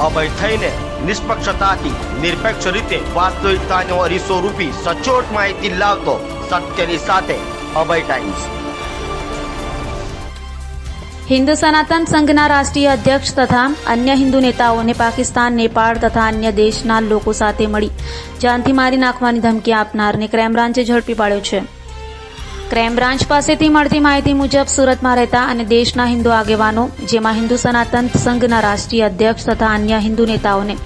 અભય થઈને નિષ્પક્ષતાથી નિરપેક્ષ રીતે વાસ્તવિકતાનો અરીસો રૂપી સચોટ માહિતી લાવતો સત્યની સાથે અભય ટાઈમ્સ। हिंदू सनातन संघना राष्ट्रीय अध्यक्ष तथा अन्य हिंदू नेताओं ने पाकिस्तान, नेपाल तथा अन्य देशना लोको साथे मળી जानथी मारी नाखवानी धमकी आपनारने क्राइम ब्रांचे झड़पी पाड्यो छे। क्राइम ब्रांच पासेथी मळती माहिती मुजब सूरतमां રહેતા અને દેશના હિન્દુ આગેવાનો જેમાં हिंदू सनातन संघना राष्ट्रीय अध्यक्ष तथा अन्य हिंदू नेताओने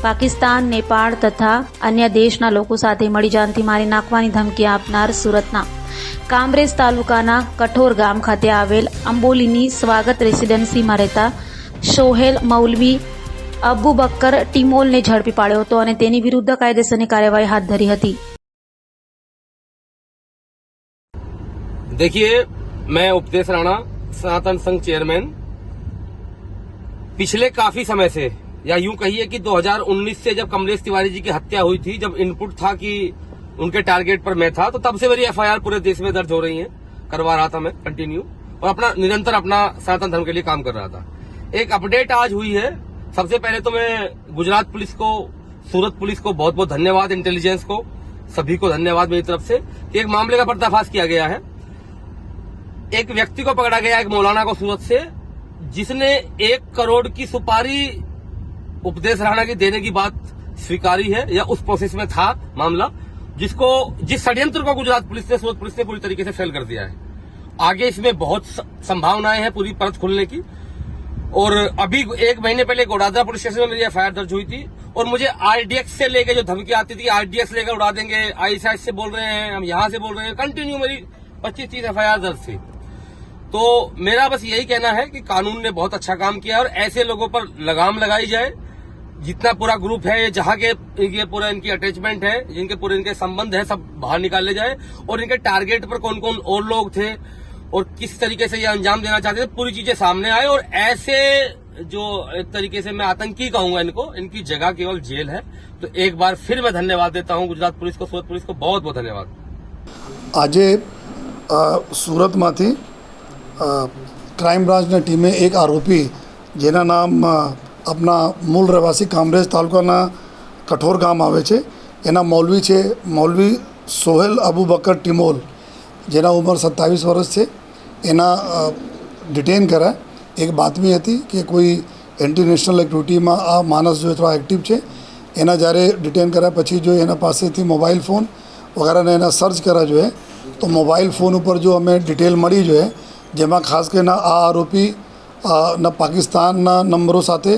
पाकिस्तान, नेपाल तथा अन्य देशना लोको साथे मળી जानथी मारी नाखवानी धमकी आपनार सूरतना कामरेज तालुकाना कठोर गाम खाते आवेल अंबोलीनी स्वागत रेसिडेन्सीमां રહેતા શોહેલ મૌલવી અબુ બક્કર ટીમોલને ઝડપી પાડ્યો હતો અને તેની વિરુદ્ધ કાયદેસરની કાર્યવાહી હાથ ધરી હતી। देखिए, मैं उपदेश राणा, सनातन संघ चेयरमैन, पिछले काफी समय से या यूं कहिए कि 2019 से जब कमलेश तिवारी जी की हत्या हुई थी, जब इनपुट था कि उनके टारगेट पर मैं था, तो तब से मेरी एफआईआर पूरे देश में दर्ज हो रही है, करवा रहा था मैं कंटिन्यू और अपना निरंतर अपना सनातन धर्म के लिए काम कर रहा था। एक अपडेट आज हुई है। सबसे पहले तो मैं गुजरात पुलिस को, सूरत पुलिस को बहुत बहुत धन्यवाद, इंटेलिजेंस को, सभी को धन्यवाद मेरी तरफ से कि एक मामले का पर्दाफाश किया गया है। एक व्यक्ति को पकड़ा गया, एक मौलाना को सूरत से, जिसने 1 करोड़ की सुपारी उपदेश राणा की देने की बात स्वीकारी है या उस प्रोसेस में था मामला, जिस षड्यंत्र को गुजरात पुलिस ने, सूरत पुलिस ने पूरी तरीके से फेल कर दिया है। आगे इसमें बहुत संभावनाएं हैं पूरी परत खुलने की। और अभी 1 महीने पहले गोडादरा पुलिस स्टेशन में मेरी एफआईआर दर्ज हुई थी और मुझे आरडीएक्स से लेके जो धमकी आती थी, आरडीएक्स लेकर उड़ा देंगे, आईएसआई से बोल रहे हैं, हम यहां से बोल रहे हैं, कंटिन्यू मेरी 25-30 एफआईआर दर्ज थी। तो मेरा बस यही कहना है कि कानून ने बहुत अच्छा काम किया और ऐसे लोगों पर लगाम लगाई जाए। जितना पूरा ग्रुप है, जहां के ये पूरा इनकी अटैचमेंट है, जिनके पूरे इनके संबंध है, सब बाहर निकाले जाए और इनके टारगेट पर कौन कौन और लोग थे और किस तरीके से ये अंजाम देना चाहते थे, पूरी चीजें सामने आए। और ऐसे जो एक तरीके से मैं आतंकी कहूंगा इनको, इनकी जगह केवल जेल है। तो एक बार फिर मैं धन्यवाद देता हूं गुजरात पुलिस को, सूरत पुलिस को बहुत बहुत धन्यवाद। આજે સુરતમાંથી ક્રાઇમ બ્રાન્ચની ટીમે એક આરોપી જેના નામ આપણા મૂળ રહેવાસી કામરેજ તાલુકાના કઠોર ગામ આવે છે, એના મૌલવી છે, મૌલવી સોહેલ અબુ બકર ટીમોલ, જેના ઉંમર 27 વર્ષ છે, એના ડિટેન કર્યા। એક બાતમી હતી કે કોઈ એન્ટી નેશનલ એક્ટિવિટીમાં આ માણસ જો થોડા એક્ટિવ છે, એના જ્યારે ડિટેન કર્યા પછી જો એના પાસેથી મોબાઈલ ફોન વગેરેને એના સર્ચ કર્યા જોઈએ તો મોબાઈલ ફોન ઉપર જો અમે ડિટેલ મળી જોઈએ, જેમાં ખાસ કરીને આ આરોપી ના પાકિસ્તાનના નંબરો સાથે,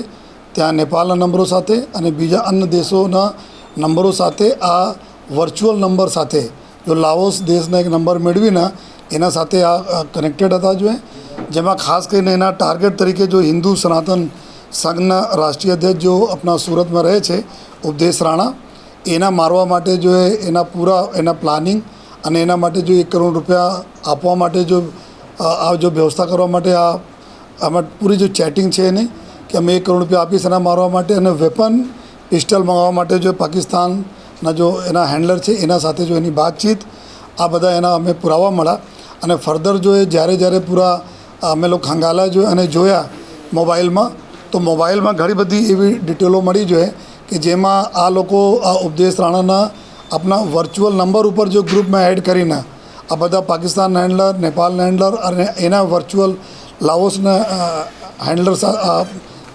ત્યાં નેપાળના નંબરો સાથે અને બીજા અન્ય દેશોના નંબરો સાથે આ વર્ચ્યુઅલ નંબર સાથે જો લાઓસ દેશના એક નંબર મેળવીને એના સાથે આ કનેક્ટેડ હતા જોઈએ, જેમાં ખાસ કરીને એના ટાર્ગેટ તરીકે જો હિન્દુ સનાતન સંઘના રાષ્ટ્રીય અધ્યક્ષ જો આપણા સુરતમાં રહે છે ઉપદેશ રાણા, એના મારવા માટે જો એના પૂરા એના પ્લાનિંગ અને એના માટે જો 1 કરોડ રૂપિયા આપવા માટે જો આ જો વ્યવસ્થા કરવા માટે આમાં પૂરી જો ચેટિંગ છે એની કે અમે 1 કરોડ રૂપિયા આપીશ એના મારવા માટે અને વેપન પિસ્ટલ મંગાવવા માટે જો પાકિસ્તાનના જો એના હેન્ડલર છે એના સાથે જો એની બાતચીત આ બધા એના અમે પુરાવા મળ્યા અને ફર્ધર જો જ્યારે પૂરા અમે લોકો ખંગાલા જો અને જોયા મોબાઈલમાં, તો મોબાઈલમાં ઘણી બધી એવી ડિટેલો મળી જોઈએ કે જેમાં આ લોકો આ ઉપદેશ રાણાના આપણા વર્ચ્યુઅલ નંબર ઉપર જો ગ્રુપમાં એડ કરીને આ બધા પાકિસ્તાનના હેન્ડલર, નેપાળના હેન્ડલર અને એના વર્ચ્યુઅલ લાઓસના હેન્ડલર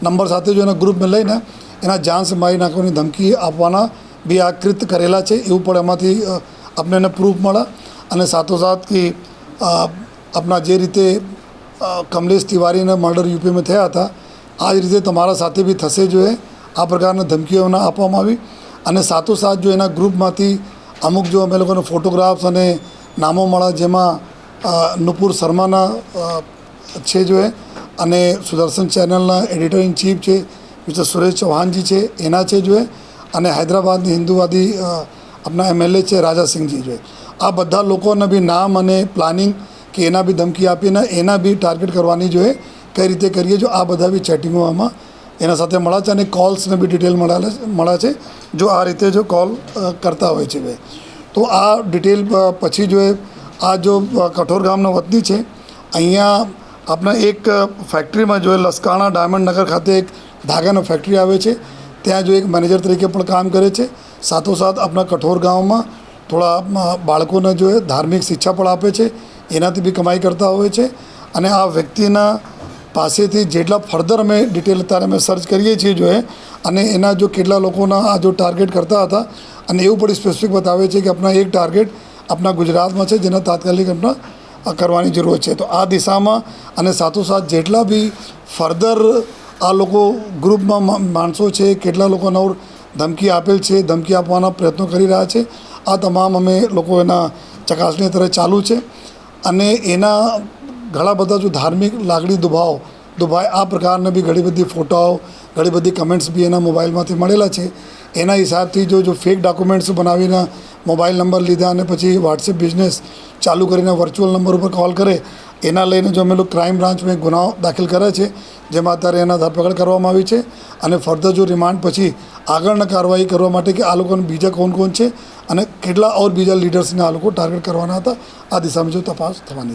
નંબર સાથે જો એના ગ્રુપમાં લઈને એના જાન से મારી નાખવાની ધમકી આપવાના બી આ કૃત્ય કરેલા છે એવું પણ એમાંથી આપણે એને પ્રૂફ મળે। અને સાથોસાથ કે આપણા જે રીતે કમલેશ તિવારીના મર્ડર યુપીમાં થયા હતા, આ જ રીતે તમારા સાથે બી થશે જોઈએ આ પ્રકારના ધમકીઓના આપવામાં આવી। અને સાથોસાથ જો એના ગ્રુપમાંથી અમુક જો અમે લોકોને ફોટોગ્રાફ્સ અને નામો મળ્યા, જેમાં નુપુર શર્માના છે જોઈએ અને સુદર્શન ચેનલના એડિટર ઇન ચીફ છે મિસ્ટર સુરેશ ચૌહાણજી છે એના છે જોઈએ અને હૈદરાબાદની હિન્દુવાદી આપણા એમએલએ છે રાજા સિંહજી જોઈએ। આ બધા લોકોને બી નામ અને પ્લાનિંગ કે એના બી ધમકી આપીને એના બી ટાર્ગેટ કરવાની જોઈએ કઈ રીતે કરીએ, જો આ બધા બી ચેટિંગો આમાં એના સાથે મળ્યા છે અને કોલ્સને બી ડિટેલ મળ્યા છે જો આ રીતે જો કોલ કરતા હોય છે। તો આ ડિટેલ પછી જો આ જો કઠોર ગામના વતની છે, અહીંયા આપણા એક ફેક્ટરીમાં જો લસકાણા ડાયમંડ નગર ખાતે એક ધાગાનો ફેક્ટરી આવે છે ત્યાં જો એક મેનેજર તરીકે પણ કામ કરે છે. સાથોસાથ આપણા કઠોર ગામમાં થોડા બાળકોને જો ધાર્મિક શિક્ષા પણ આપે છે, એનાથી બી કમાઈ કરતા હોય છે. અને આ વ્યક્તિના પાસેથી જેટલા ફર્ધર અમે ડિટેલ અત્યારે અમે સર્ચ કરીએ છીએ જો અને એના જો કેટલા લોકોના આ જો ટાર્ગેટ કરતા હતા અને એવું પણ સ્પેસિફિક બતાવે છે કે આપણા એક ટાર્ગેટ આપણા ગુજરાતમાં છે જેના તાત્કાલિક આપણા કરવાની જરૂર છે. તો આ દિશામાં અને સાથોસાથ જેટલા બી ફર્ધર આ લોકો ગ્રુપમાં માણસો છે, કેટલા લોકોને ઓર ધમકી આપેલ છે, ધમકી આપવાના પ્રયત્નો કરી રહ્યા છે, આ તમામ અમે લોકો એના ચકાસણી અત્યારે ચાલુ છે. અને એના ઘણા બધા જો ધાર્મિક લાગણી દુભાય આ પ્રકારના બી ઘણી બધી ફોટાઓ, ઘણી બધી કમેન્ટ્સ બી એના મોબાઈલમાંથી મળેલા છે. એના હિસાબથી જો ફેક ડોક્યુમેન્ટ્સ બનાવીને મોબાઈલ નંબર લીધા અને પછી વોટ્સએપ બિઝનેસ ચાલુ કરીને વર્ચ્યુઅલ નંબર ઉપર કોલ કરે, એના લઈને જો અમે લોકો ક્રાઇમ બ્રાન્ચમાં એક ગુનાઓ દાખલ કર્યા છે, જેમાં અત્યારે એના ધરપકડ કરવામાં આવી છે. અને ફર્ધર જો રિમાન્ડ પછી આગળના કાર્યવાહી કરવા માટે કે આ લોકોને બીજા કોણ છે અને કેટલા ઓર બીજા લીડર્સને આ લોકો ટાર્ગેટ કરવાના હતા, આ દિશામાં જો તપાસ થવાની છે.